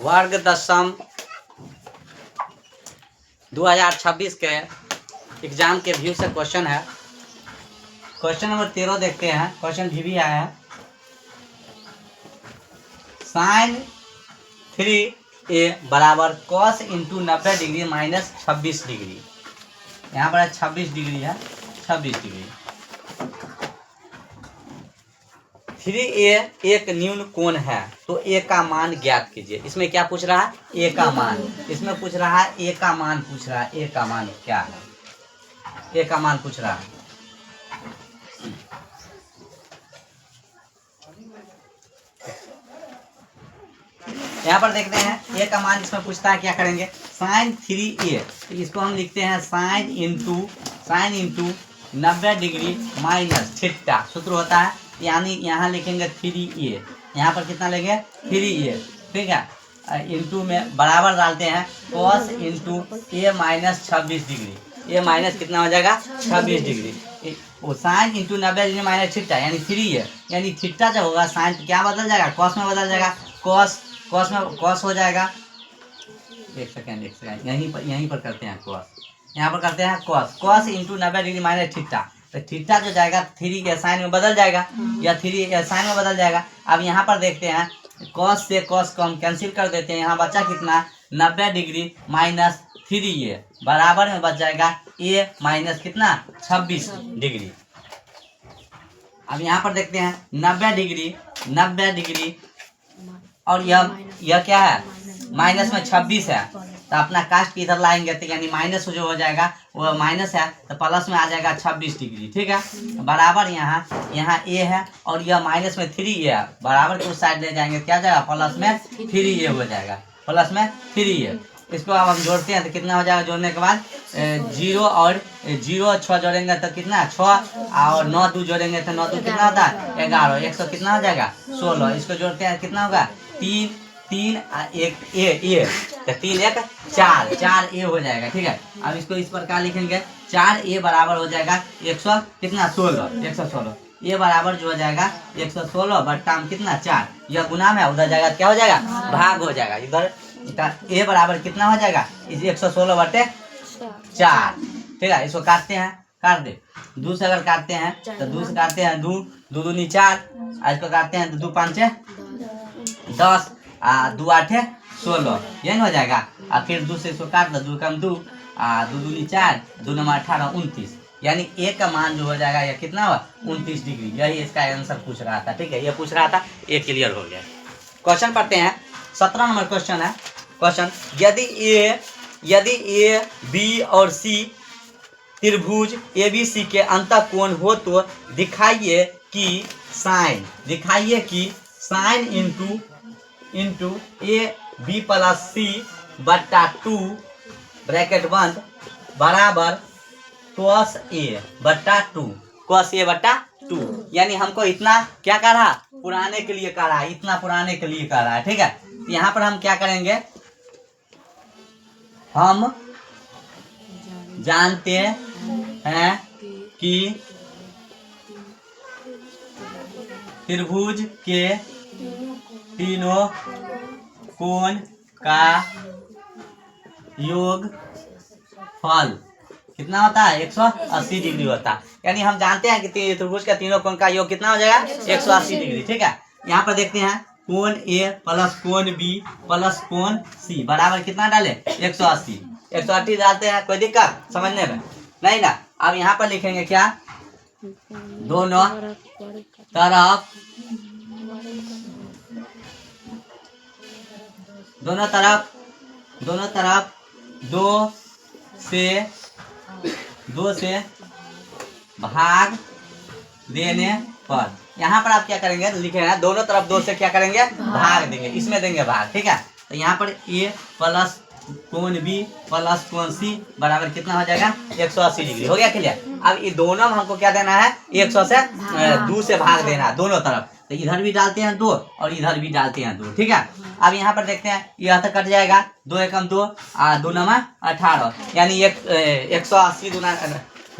वर्ग दशम 2026 के एग्जाम के व्यू से क्वेश्चन है। क्वेश्चन नंबर 13 देखते हैं। क्वेश्चन भी आया है। साइन 3a बराबर cos into 90 degree minus 26 degree. यहाँ पर 26 डिग्री है, 26 डिग्री। 3a एक न्यून कोण है, तो a का मान ज्ञात कीजिए। इसमें क्या पूछ रहा है? a का मान। इसमें पूछ रहा है a का मान, पूछ रहा है a का मान क्या है, a का मान पूछ रहा है। यहाँ पर देखते हैं a का मान इसमें पूछता है, क्या करेंगे? साइन 3a, तो इसको हम लिखते हैं sine into 90 degree minus theta. सूत्र होता है, यानी यहाँ लिखेंगे 3a। यहाँ पर कितना लेंगे? 3a, ठीक है। इंटू में बराबर डालते हैं cos into a minus 26 degree. a minus कितना हो जाएगा? 26 डिग्री। वो sine into 90 degree minus theta यानी 3a, यानी थीटा जब होगा साइन क्या बदल जाएगा? कॉस में बदल जाएगा। कॉस में कॉस हो जाएगा। एक सेकेंड यहीं पर करते हैं कॉस। यहाँ पर करते हैं cos into 90 degree minus theta. तो थीटा जो जाएगा 3 साइन में बदल जाएगा, या 3 साइन में बदल जाएगा। अब यहाँ पर देखते हैं कॉस से कॉस को हम कैंसिल कर देते हैं। यहाँ बचा कितना? 90 डिग्री माइनस 3a बराबर में बच जाएगा a माइनस कितना? 26 डिग्री। अब यहाँ पर देखते हैं 90 डिग्री और यह क्या है? माइनस में 26 है, तो अपना कास्ट इधर लाएंगे, तो यानी माइनस जो हो जाएगा वो माइनस है, तो प्लस में आ जाएगा 26 डिग्री, ठीक है। बराबर यहाँ a है और यह माइनस में 3a है, बराबर के उस साइड ले जाएंगे, क्या जाएगा? प्लस में 3a हो जाएगा, प्लस में 3a। इसको अब हम जोड़ते हैं तो कितना हो जाएगा? जोड़ने के बाद 0 और 0 6 जोड़ेंगे तो कितना? 6 और 9 2 जोड़ेंगे तो 9 2 कितना होता है? 11। 100 कितना हो जाएगा? 16। इसको जोड़ते हैं कितना होगा? 3 1 a, तो 3 1 4 a हो जाएगा, ठीक है। अब इसको इस प्रकार लिखेंगे 4a बराबर हो जाएगा 100 कितना? 116। ये बराबर जो हो जाएगा 116 बट्टा में कितना? 4। यह गुना में उधर जाएगा, क्या हो जाएगा? भाग हो जाएगा। इधर a बराबर कितना हो जाएगा? 116 बटे 4, ठीक है। इसको काटते हैं, काट दे। 2 से अगर काटते हैं तो 2 से काटते हैं 2 दूनी 4, इसको काटते हैं तो 2 5 10 2 8 16, यही हो जाएगा। और फिर 2 से इसको काट दो, 2 कम 2 2 दूनी 4 2 9 18 29, यानी a का मान जो हो जाएगा यह कितना हुआ? 29 डिग्री। यही इसका आंसर पूछ रहा था, ठीक है। ये पूछ रहा था, ये क्लियर हो गया। क्वेश्चन पढ़ते हैं। 17 नंबर क्वेश्चन है। क्वेश्चन, यदि ए बी और सी त्रिभुज ABC के अंतःकोण हो तो दिखाइए कि sine into AB plus C बट्टा 2 ब्रैकेट बंद बराबर cos A बट्टा 2। यानी हमको इतना क्या कर रहा? पुराने के लिए कर रहा है, इतना पुराने के लिए कर रहा है, ठीक है। तो यहाँ पर हम क्या करेंगे? हम जानते हैं कि त्रिभुज के तीनों कोण का योगफल कितना होता है? 180 डिग्री होता है। यानी हम जानते हैं कि त्रिभुज के तीनों कोण का योग कितना हो जाएगा? 180 डिग्री, ठीक है। यहाँ पर देखते हैं कोण A प्लस कोण B प्लस कोण C बराबर कितना डाले? 180 डालते हैं। कोई दिक्कत समझने में नहीं ना? अब यहाँ पर लिखेंगे क्या? दोनों तरफ 2 से भाग देने पर, यहाँ पर आप क्या करेंगे? लिखेंगे दोनों तरफ 2 से क्या करेंगे? भाग देंगे, इसमें देंगे भाग, ठीक है। तो यहाँ पर A प्लस कोण B प्लस कोण C बराबर कितना हो जाएगा? 180 डिग्री। हो गया क्लियर? अब ये दोनों में हमको क्या देना है? 100 से 2 से भाग देना है दोनों तरफ। तो इधर भी डालते हैं 2 और इधर भी डालते हैं 2, ठीक है। अब यहाँ पर देखते हैं, यह तो कट जाएगा, 2 एकम 2 2 9 18, यानी 180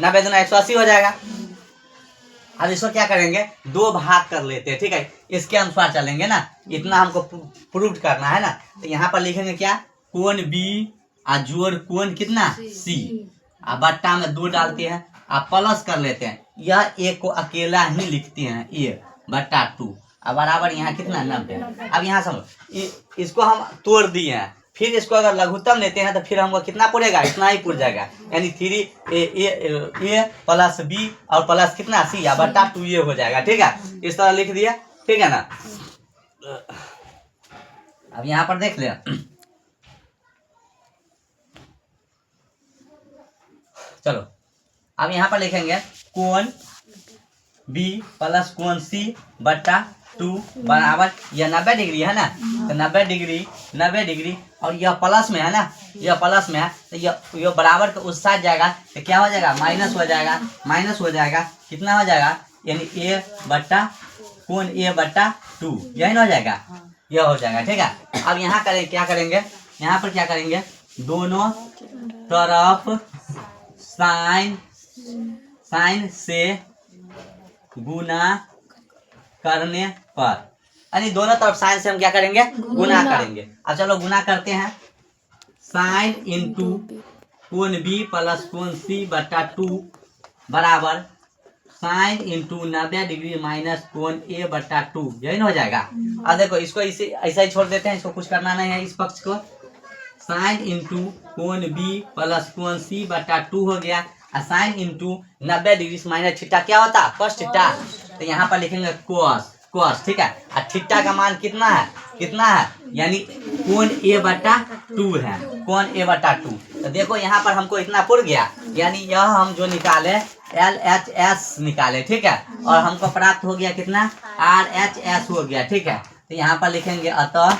90 180 हो जाएगा। अब इसको क्या करेंगे, 2 भाग कर लेते हैं, ठीक है, इसके अनुसार चलेंगे ना, इतना हमको प्रूव करना है ना। तो यहाँ पर लिखेंगे क्या, कोण बी और जोड़ कोण कितना सी, अब बट्टा में 2 डालते हैं, आप प्लस कर लेते हैं, यह ए को अकेला ही लिखते हैं, ए बट्टा 2, अब बराबर यहाँ कितना 90। अब यहाँ समझो इसको हम तोड़ दिए हैं, फिर इसको अगर लघुत्तम लेते हैं तो फिर हमको कितना पड़ेगा, इतना ही पड़ जाएगा, यानी 3a प्लस बी और प्लस कितना सी या बट्टा 2a हो जाएगा, ठीक है, इस तरह लिख दिया, ठीक है ना। अब यहाँ पर देख ले, चलो अब यहाँ पर लिखेंगे कोण बी प्लस कोण सी बट्टा 2 बराबर, यह 90 डिग्री है ना, तो 90 डिग्री और यह प्लस में है ना, यह प्लस में है, तो यह बराबर के उस साइड जाएगा तो क्या हो जाएगा, माइनस हो जाएगा, कितना हो जाएगा, यानी a बट्टा कोण a बट्टा 2, यही ना हो जाएगा, यह हो जाएगा, ठीक है। अब यहाँ करें क्या करेंगे, यहाँ पर क्या करेंगे, दोनों तरफ साइन से गुना करने पर, यानी दोनों तरफ साइन से हम क्या करेंगे, गुना करेंगे। अब चलो गुना करते हैं, साइन इंटू कोण बी प्लस कोण सी बट्टा 2 बराबर साइन इंटू 90 डिग्री माइनस कोण ए बट्टा 2, यही ना हो जाएगा। अब देखो इसको इसे ऐसा ही छोड़ देते हैं, इसको कुछ करना नहीं है, इस पक्ष को साइन इंटू कोण बी प्लस कोण सी बट्टा 2 हो गया, और sine into 90 degree minus theta क्या होता है, cos थीटा, तो यहाँ पर लिखेंगे cos, ठीक है, और थीटा का मान कितना है, यानी कोण a बट्टा 2 है, कोण a बट्टा 2। तो देखो यहाँ पर हमको इतना पुर गया, यानी यह हम जो निकाले LHS निकाले, ठीक है, और हमको प्राप्त हो गया कितना, RHS हो गया, ठीक है। तो यहाँ पर लिखेंगे अतः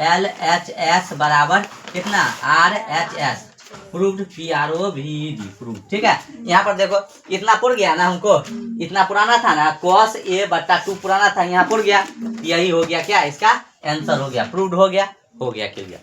LHS बराबर कितना, RHS प्रूव्ड, PROVD प्रूव्ड, ठीक है। यहाँ पर देखो इतना पुर गया ना, हमको इतना पुराना था ना, cos a बट्टा 2 पुराना था, यहाँ पुर गया, यही हो गया क्या, इसका आंसर हो गया, प्रूव्ड हो गया क्लियर।